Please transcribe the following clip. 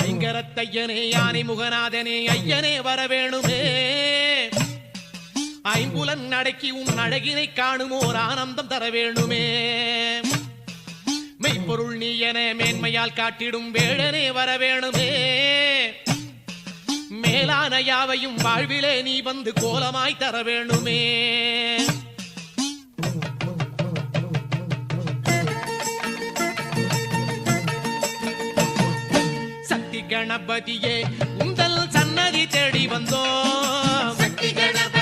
ஐங்கரத்தையனே யானை முகநாதனே ஐயனே வர வேணுமே ஐம்புலன் அடக்கி உன் அழகினை காணுமோர் ஆனந்தம் தர வேணுமே மெய்ப்பொருள் நீ என மேன்மையால் காட்டிடும் வேளனே வர வேணுமே மேலான யாவையும் வாழ்விலே நீ வந்து கோலமாய் தர வேணுமே சக்தி கணபதியே உந்தல் சன்னதி தேடி வந்தோம் சக்தி கணபதியே